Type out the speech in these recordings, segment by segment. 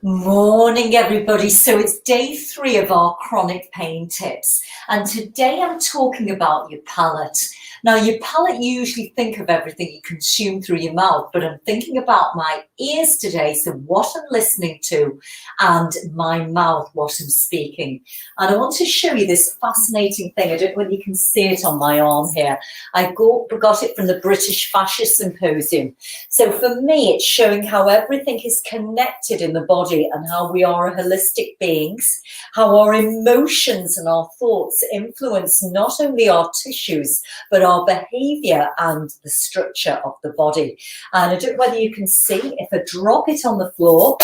Morning, everybody. So it's day 3 of our chronic pain tips. And today I'm talking about your palate. Now, your palate, you usually think of everything you consume through your mouth, but I'm thinking about my ears today. So what I'm listening to and my mouth, what I'm speaking. And I want to show you this fascinating thing. I don't know whether you can see it on my arm here. I got it from the British Fascist Symposium. So for me, it's showing how everything is connected in the body and how we are holistic beings, how our emotions and our thoughts influence not only our tissues, but our behavior and the structure of the body. And I don't know whether you can see, if I drop it on the floor,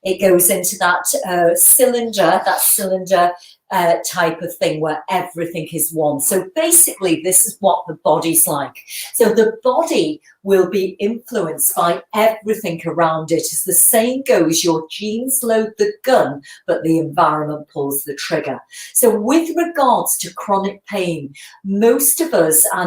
it goes into that cylinder type of thing where everything is one. So basically, this is what the body's like. So the body will be influenced by everything around it. As the saying goes, your genes load the gun, but the environment pulls the trigger. So with regards to chronic pain, most of us are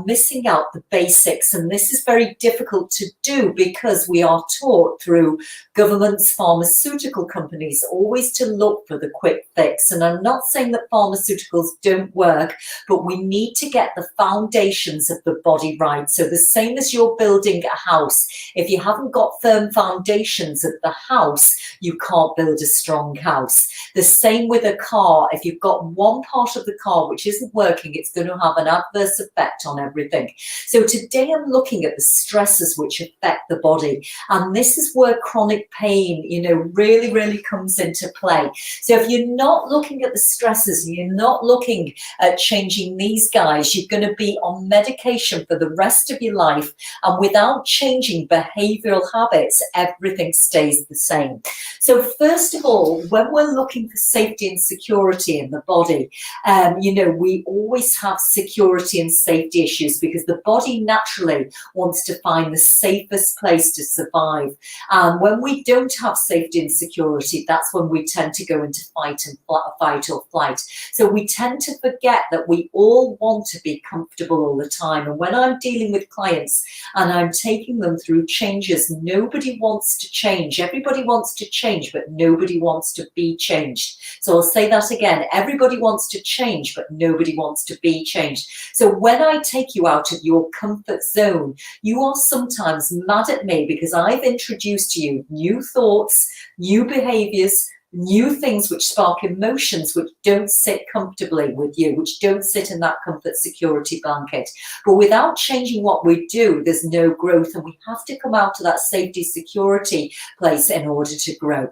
missing out the basics. And this is very difficult to do because we are taught through governments, pharmaceutical companies, always to look for the quick fix. And I'm not saying that pharmaceuticals don't work, but we need to get the foundations of the body right. So the same as you're building a house, if you haven't got firm foundations of the house, you can't build a strong house. The same with a car. If you've got one part of the car which isn't working, it's going to have an adverse effect on everything. So today I'm looking at the stresses which affect the body. And this is where chronic pain, really, really comes into play. So if you're not looking at the stresses and you're not looking at changing these guys, you're going to be on medication for the rest of your life. And without changing behavioral habits, everything stays the same. So first of all, when we're looking for safety and security in the body, we always have security and safety issues because the body naturally wants to find the safest place to survive. And when we don't have safety and security, that's when we tend to go into fight or flight. So we tend to forget that we all want to be comfortable all the time. And when I'm dealing with clients and I'm taking them through changes, nobody wants to change. Everybody wants to change, but nobody wants to be changed. So I'll say that again. Everybody wants to change, but nobody wants to be changed. So when I take you out of your comfort zone, you are sometimes mad at me because I've introduced to you new thoughts, new behaviors, new things which spark emotions which don't sit comfortably with you, which don't sit in that comfort security blanket. But without changing what we do, there's no growth, and we have to come out to that safety security place in order to grow.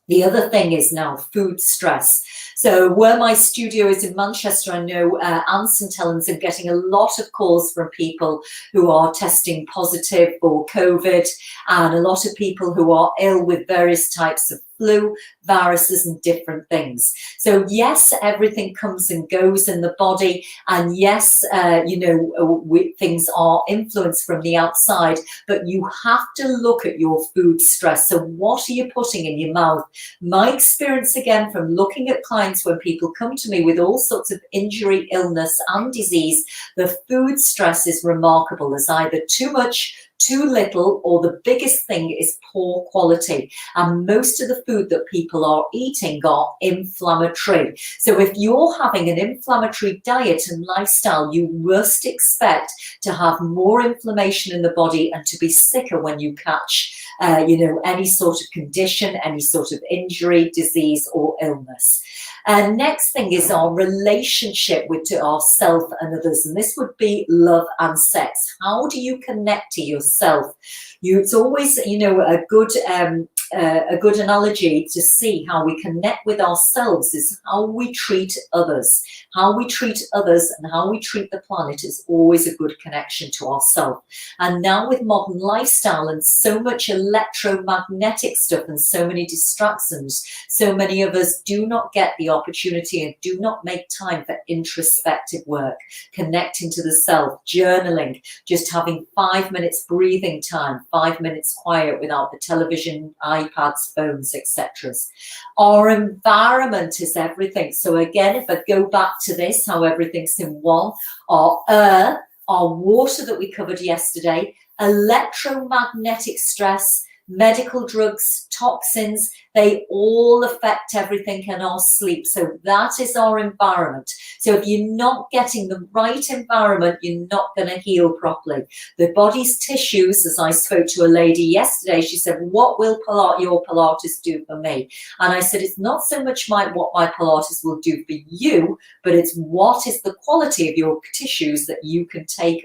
The other thing is now food stress. So where my studio is in Manchester, I know Anne St Helens are getting a lot of calls from people who are testing positive for COVID, and a lot of people who are ill with various types of flu, viruses, and different things. So yes, everything comes and goes in the body, and yes, things are influenced from the outside, but you have to look at your food stress. So what are you putting in your mouth? My experience, again, from looking at clients when people come to me with all sorts of injury, illness, and disease, the food stress is remarkable. There's either too much, too little, or the biggest thing is poor quality. And most of the food that people are eating are inflammatory. So if you're having an inflammatory diet and lifestyle, you must expect to have more inflammation in the body and to be sicker when you catch any sort of condition, any sort of injury, disease, or illness. And next thing is our relationship with ourselves and others. And this would be love and sex. How do you connect to yourself? It's always, a good analogy to see how we connect with ourselves is how we treat others. How we treat others and how we treat the planet is always a good connection to ourselves. And now with modern lifestyle and so much electromagnetic stuff and so many distractions, so many of us do not get the opportunity and do not make time for introspective work, connecting to the self, journaling, just having 5 minutes breathing time, 5 minutes quiet without the television, iPads, phones, etc. Our environment is everything. So again, if I go back to this, how everything's in one, our air, our water that we covered yesterday, electromagnetic stress, medical drugs, toxins, they all affect everything in our sleep. So that is our environment. So if you're not getting the right environment, you're not going to heal properly. The body's tissues, as I spoke to a lady yesterday, she said, what will your Pilates do for me? And I said, it's not so much what my Pilates will do for you, but it's what is the quality of your tissues that you can take,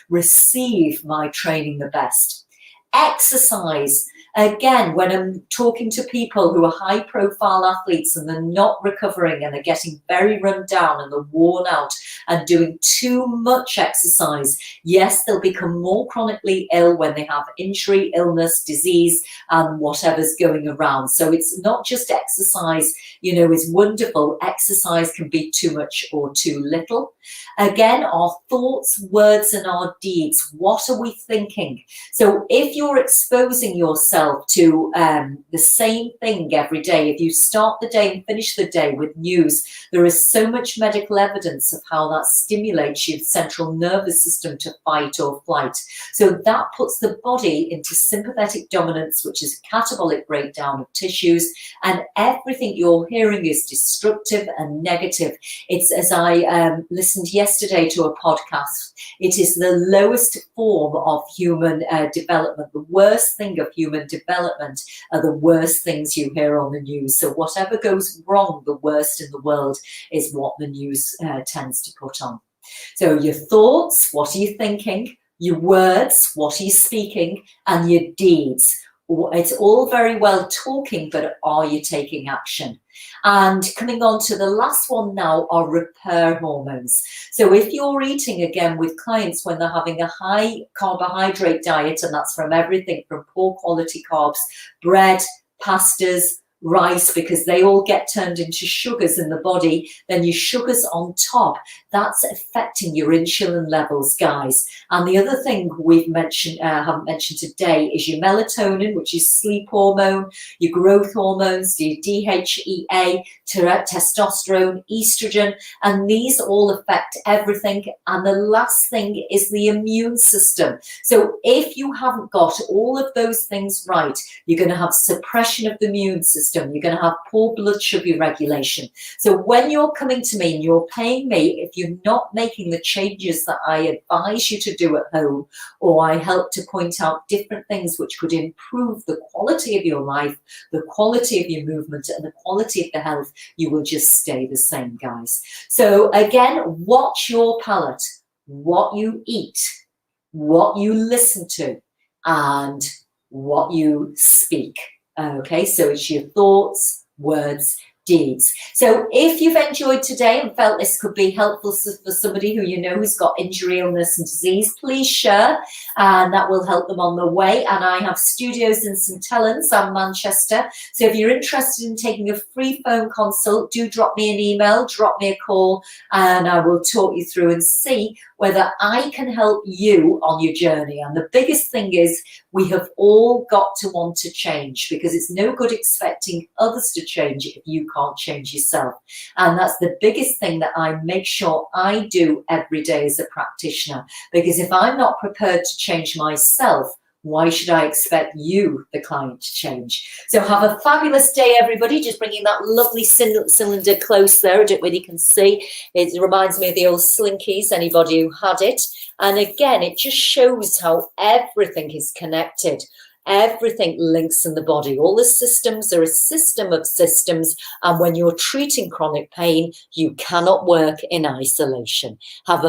receive my training the best. Exercise. Again, when I'm talking to people who are high profile athletes and they're not recovering and they're getting very run down and they're worn out and doing too much exercise, yes, they'll become more chronically ill when they have injury, illness, disease, and whatever's going around. So it's not just exercise, is wonderful. Exercise can be too much or too little. Again, our thoughts, words, and our deeds. What are we thinking? So if you're exposing yourself to the same thing every day, if you start the day and finish the day with news, there is so much medical evidence of how that stimulates your central nervous system to fight or flight. So that puts the body into sympathetic dominance, which is a catabolic breakdown of tissues, and everything you're hearing is destructive and negative. It's, as I listened yesterday to a podcast, it is the lowest form of human development. The worst thing of human development are the worst things you hear on the news. So whatever goes wrong, the worst in the world, is what the news tends to put on. So your thoughts, what are you thinking? Your words, what are you speaking? And your deeds. It's all very well talking, but are you taking action? And coming on to the last one now are repair hormones. So if you're eating, again, with clients when they're having a high carbohydrate diet, and that's from everything from poor quality carbs, bread, pastas, rice, because they all get turned into sugars in the body, then your sugars on top, that's affecting your insulin levels, guys. And the other thing we've mentioned, haven't mentioned today, is your melatonin, which is sleep hormone, your growth hormones, your DHEA, testosterone, estrogen, and these all affect everything. And the last thing is the immune system. So if you haven't got all of those things right, you're going to have suppression of the immune system. You're going to have poor blood sugar regulation. So when you're coming to me and you're paying me, if you're not making the changes that I advise you to do at home, or I help to point out different things which could improve the quality of your life, the quality of your movement, and the quality of the health, you will just stay the same, guys. So again, watch your palate, what you eat, what you listen to, and what you speak. Okay, so it's your thoughts, words, deeds. So if you've enjoyed today and felt this could be helpful for somebody who you know who's got injury, illness and disease, please share, and that will help them on their way. And I have studios in St Helens and Manchester. So if you're interested in taking a free phone consult, do drop me an email, drop me a call, and I will talk you through and see whether I can help you on your journey. And the biggest thing is we have all got to want to change, because it's no good expecting others to change if you can't change yourself. And that's the biggest thing that I make sure I do every day as a practitioner, because if I'm not prepared to change myself, why should I expect you, the client, to change? So have a fabulous day, everybody. Just bringing that lovely cylinder close there. I don't know whether you can see. It reminds me of the old Slinkies, anybody who had it. And again, it just shows how everything is connected. Everything links in the body. All the systems are a system of systems. And when you're treating chronic pain, you cannot work in isolation. Have a